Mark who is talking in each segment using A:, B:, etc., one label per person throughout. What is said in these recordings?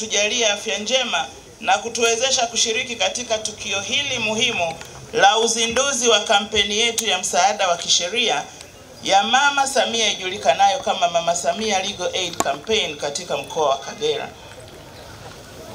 A: kutujalia afya njema na kutuwezesha kushiriki katika tukio hili muhimu la uzinduzi wa kampeni yetu ya msaada wa kisheria ya Mama Samia ijulikanayo kama Mama Samia Legal Aid Campaign katika mkoa wa Kagera.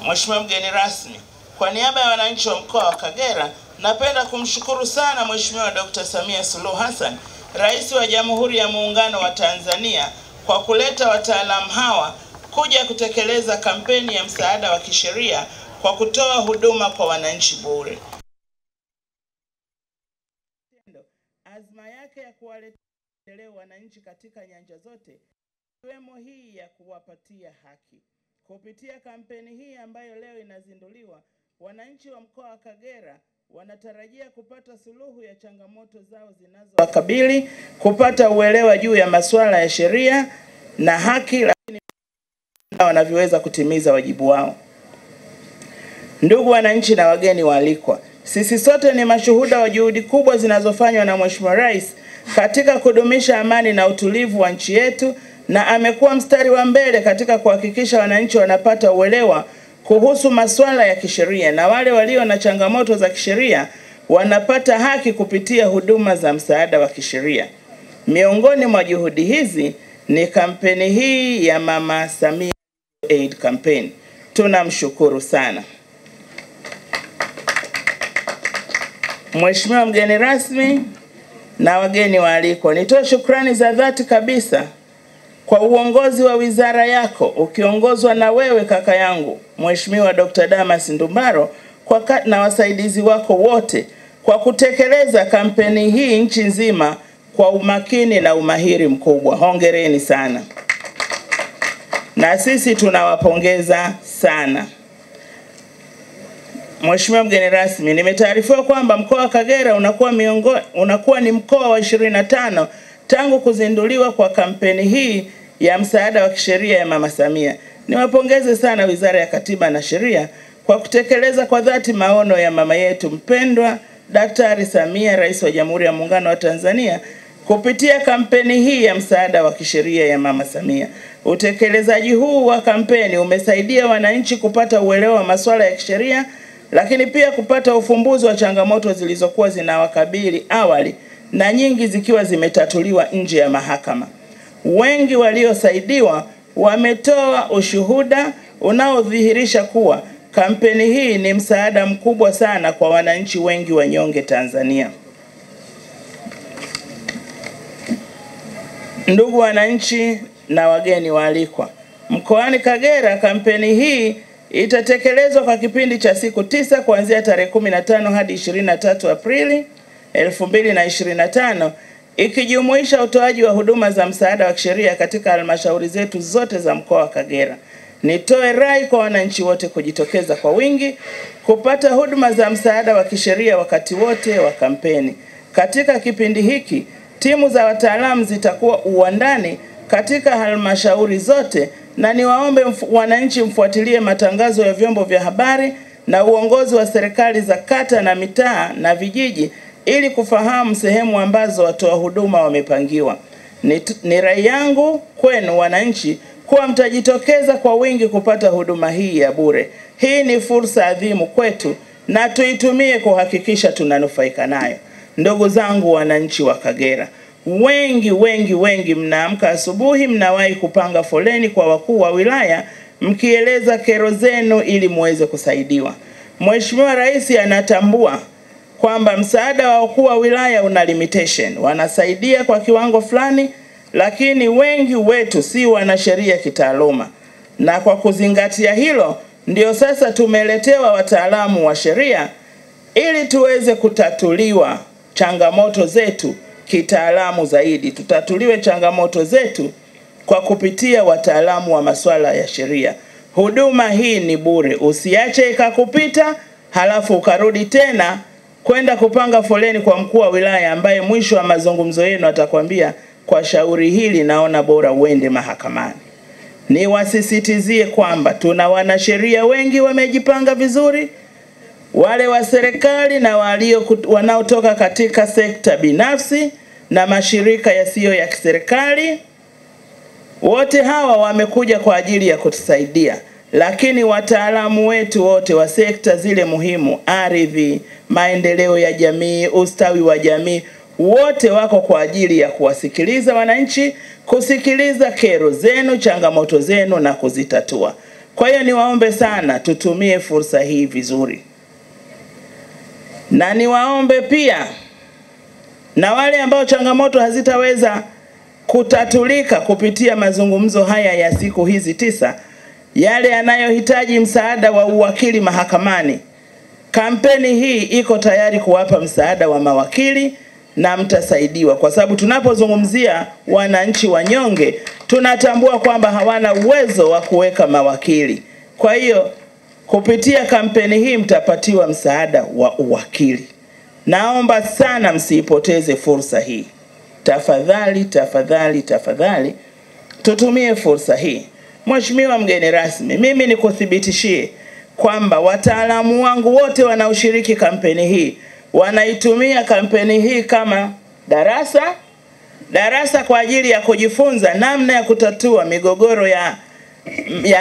A: Mheshimiwa mgeni rasmi, kwa niaba ya wananchi wa mkoa wa Kagera, napenda kumshukuru sana Mheshimiwa Dr. Samia Suluhu Hassan, Rais wa Jamhuri ya Muungano wa Tanzania, kwa kuleta wataalamu hawa kuja kutekeleza kampeni ya msaada wa kisheria kwa kutoa huduma kwa wananchi bure. Azma yake ya kuwaletea wananchi katika nyanja zote, ikiwemo hii ya kuwapatia haki. Kupitia kampeni hii ambayo leo inazinduliwa, wananchi wa mkoa wa Kagera wanatarajia kupata suluhu ya changamoto zao zinazowakabili, kupata uelewa juu ya masuala ya sheria na haki, lakini wanavyoweza kutimiza wajibu wao. Ndugu wananchi na wageni waalikwa, sisi sote ni mashuhuda wa juhudi kubwa zinazofanywa na Mheshimiwa Rais katika kudumisha amani na utulivu wa nchi yetu, na amekuwa mstari wa mbele katika kuhakikisha wananchi wanapata uelewa kuhusu masuala ya kisheria, na wale walio na changamoto za kisheria wanapata haki kupitia huduma za msaada wa kisheria. Miongoni mwa juhudi hizi ni kampeni hii ya Mama Samia Aid Campaign. Tunamshukuru sana. Mheshimiwa mgeni rasmi na wageni waalikwa, nitoe shukrani za dhati kabisa kwa uongozi wa wizara yako ukiongozwa na wewe kaka yangu Mheshimiwa Dr. Damas Ndumbaro na wasaidizi wako wote kwa kutekeleza kampeni hii nchi nzima kwa umakini na umahiri mkubwa. Hongereni sana. Na sisi tunawapongeza sana. Mheshimiwa mgeni rasmi, nimetaarifiwa kwamba mkoa wa Kagera unakuwa ni mkoa wa 25 tangu kuzinduliwa kwa kampeni hii ya msaada wa kisheria ya Mama Samia. Niwapongeze sana Wizara ya Katiba na Sheria kwa kutekeleza kwa dhati maono ya mama yetu mpendwa Daktari Samia, Rais wa Jamhuri ya Muungano wa Tanzania, kupitia kampeni hii ya msaada wa kisheria ya Mama Samia. Utekelezaji huu wa kampeni umesaidia wananchi kupata uelewa wa masuala ya kisheria, lakini pia kupata ufumbuzi wa changamoto zilizokuwa zinawakabili awali na nyingi zikiwa zimetatuliwa nje ya mahakama. Wengi waliosaidiwa wametoa ushuhuda unaodhihirisha kuwa kampeni hii ni msaada mkubwa sana kwa wananchi wengi wanyonge Tanzania. Ndugu wananchi na wageni waalikwa, mkoani Kagera kampeni hii itatekelezwa kwa kipindi cha siku 9 kuanzia tarehe 15 hadi 23 Aprili 2025, ikijumuisha utoaji wa huduma za msaada wa kisheria katika halmashauri zetu zote za mkoa wa Kagera. Nitoe rai kwa wananchi wote kujitokeza kwa wingi kupata huduma za msaada wa kisheria wakati wote wa kampeni. Katika kipindi hiki, timu za wataalamu zitakuwa uwandani katika halmashauri zote, na niwaombe wananchi mfuatilie matangazo ya vyombo vya habari na uongozi wa serikali za kata na mitaa na vijiji ili kufahamu sehemu ambazo watoa huduma wamepangiwa. Ni rai yangu kwenu wananchi kuwa mtajitokeza kwa wingi kupata huduma hii ya bure. Hii ni fursa adhimu kwetu na tuitumie kuhakikisha tunanufaika nayo. Ndugu zangu wananchi wa Kagera, wengi mnaamka asubuhi, mnawahi kupanga foleni kwa wakuu wa wilaya mkieleza kero zenu ili muweze kusaidiwa. Mheshimiwa Rais anatambua kwamba msaada wa wakuu wa wilaya una limitation. Wanasaidia kwa kiwango fulani, lakini wengi wetu si wanasheria kitaaluma. Na kwa kuzingatia hilo, ndio sasa tumeletewa wataalamu wa sheria ili tuweze kutatuliwa changamoto zetu kitaalamu zaidi. Tutatuliwe changamoto zetu kwa kupitia wataalamu wa masuala ya sheria. Huduma hii ni bure. Usiache ikakupita halafu ukarudi tena kwenda kupanga foleni kwa mkuu wa wilaya ambaye mwisho wa mazungumzo yenu atakwambia kwa shauri hili naona bora uende mahakamani. Niwasisitizie kwamba tuna wanasheria wengi wamejipanga vizuri, wale wa serikali na wanaotoka katika sekta binafsi na mashirika yasiyo ya kiserikali. Wote hawa wamekuja kwa ajili ya kutusaidia. lakini wataalamu wetu wote wa sekta zile muhimu, ardhi, maendeleo ya jamii, ustawi wa jamii, wote wako kwa ajili ya kuwasikiliza wananchi, kusikiliza kero zenu, changamoto zenu na kuzitatua. Kwa hiyo niwaombe sana tutumie fursa hii vizuri. Na niwaombe pia na wale ambao changamoto hazitaweza kutatulika kupitia mazungumzo haya ya siku hizi 9, yale yanayohitaji msaada wa uwakili mahakamani, kampeni hii iko tayari kuwapa msaada wa mawakili na mtasaidiwa, kwa sababu tunapozungumzia wananchi wanyonge tunatambua kwamba hawana uwezo wa kuweka mawakili. Kwa hiyo kupitia kampeni hii mtapatiwa msaada wa uwakili. Naomba sana msiipoteze fursa hii. Tafadhali, tafadhali, tafadhali tutumie fursa hii. Mheshimiwa mgeni rasmi, mimi nikuthibitishie kwamba wataalamu wangu wote wanaoshiriki kampeni hii wanaitumia kampeni hii kama darasa kwa ajili ya kujifunza namna ya kutatua migogoro ya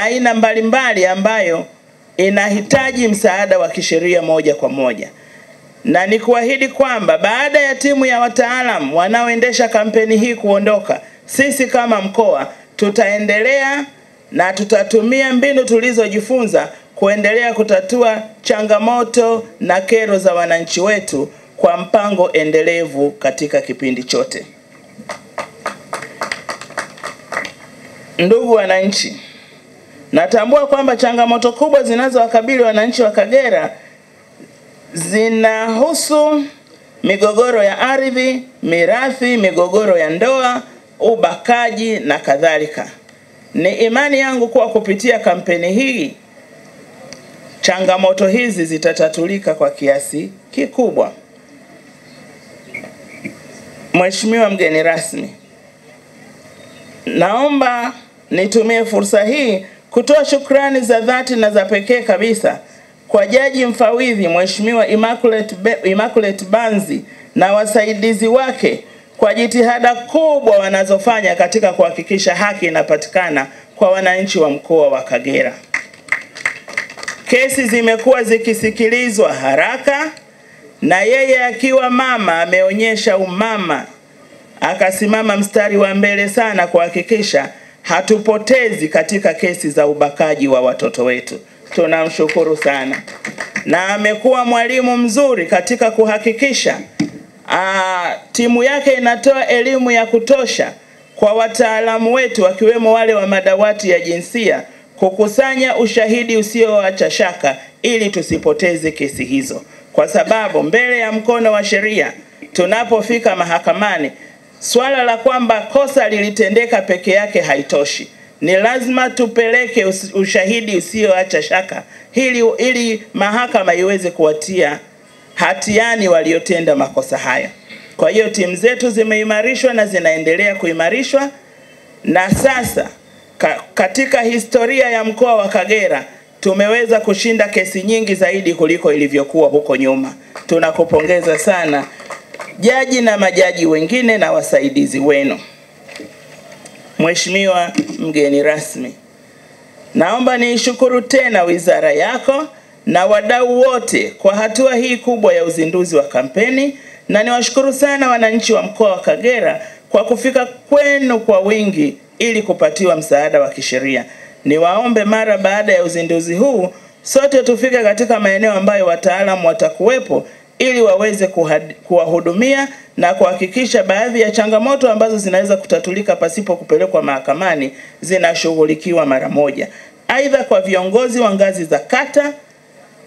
A: aina mbalimbali ambayo inahitaji msaada wa kisheria moja kwa moja. Na nikuahidi kwamba baada ya timu ya wataalamu wanaoendesha kampeni hii kuondoka, sisi kama mkoa tutaendelea na tutatumia mbinu tulizojifunza kuendelea kutatua changamoto na kero za wananchi wetu kwa mpango endelevu katika kipindi chote. Ndugu wananchi, natambua kwamba changamoto kubwa zinazowakabili wananchi wa Kagera zinahusu migogoro ya ardhi, mirathi, migogoro ya ndoa, ubakaji na kadhalika. Ni imani yangu kuwa kupitia kampeni hii changamoto hizi zitatatulika kwa kiasi kikubwa. Mheshimiwa mgeni rasmi, naomba nitumie fursa hii kutoa shukrani za dhati na za pekee kabisa kwa Jaji Mfawidhi Mheshimiwa Immaculate Banzi na wasaidizi wake kwa jitihada kubwa wanazofanya katika kuhakikisha haki inapatikana kwa wananchi wa mkoa wa Kagera. Kesi zimekuwa zikisikilizwa haraka na yeye akiwa mama ameonyesha umama, akasimama mstari wa mbele sana kuhakikisha hatupotezi katika kesi za ubakaji wa watoto wetu. Tunamshukuru sana. Na amekuwa mwalimu mzuri katika kuhakikisha timu yake inatoa elimu ya kutosha kwa wataalamu wetu wakiwemo wale wa madawati ya jinsia kukusanya ushahidi usioacha shaka ili tusipoteze kesi hizo, kwa sababu mbele ya mkono wa sheria tunapofika mahakamani, swala la kwamba kosa lilitendeka peke yake haitoshi. Ni lazima tupeleke ushahidi usioacha shaka ili mahakama iweze kuwatia hatiani waliotenda makosa haya. Kwa hiyo timu zetu zimeimarishwa na zinaendelea kuimarishwa, na sasa katika historia ya mkoa wa Kagera tumeweza kushinda kesi nyingi zaidi kuliko ilivyokuwa huko nyuma. Tunakupongeza sana jaji na majaji wengine na wasaidizi wenu. Mheshimiwa mgeni rasmi, naomba niishukuru tena wizara yako na wadau wote kwa hatua hii kubwa ya uzinduzi wa kampeni, na niwashukuru sana wananchi wa mkoa wa Kagera kwa kufika kwenu kwa wingi ili kupatiwa msaada wa kisheria. Niwaombe mara baada ya uzinduzi huu sote tufike katika maeneo ambayo wataalamu watakuwepo ili waweze kuwahudumia na kuhakikisha baadhi ya changamoto ambazo zinaweza kutatulika pasipo kupelekwa mahakamani zinashughulikiwa mara moja. Aidha, kwa viongozi wa ngazi za kata,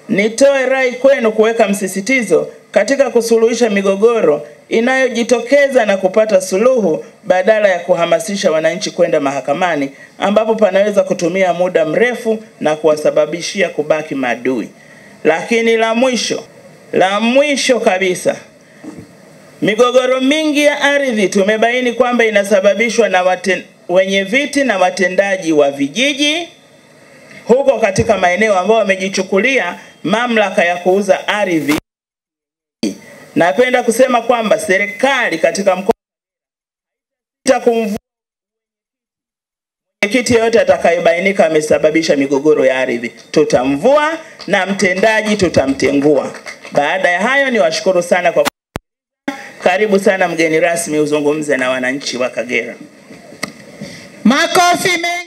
A: nitoe rai kwenu kuweka msisitizo katika kusuluhisha migogoro inayojitokeza na kupata suluhu badala ya kuhamasisha wananchi kwenda mahakamani ambapo panaweza kutumia muda mrefu na kuwasababishia kubaki maadui. Lakini la mwisho kabisa, migogoro mingi ya ardhi tumebaini kwamba inasababishwa na wenye viti na watendaji wa vijiji huko katika maeneo ambayo wamejichukulia mamlaka ya kuuza ardhi. Napenda kusema kwamba serikali katika mkoa Mwenyekiti yote atakayebainika amesababisha migogoro ya ardhi tutamvua na mtendaji tutamtengua. Baada ya hayo niwashukuru sana kwa karibu sana mgeni rasmi uzungumze na wananchi wa Kagera.
B: Makofi mengi.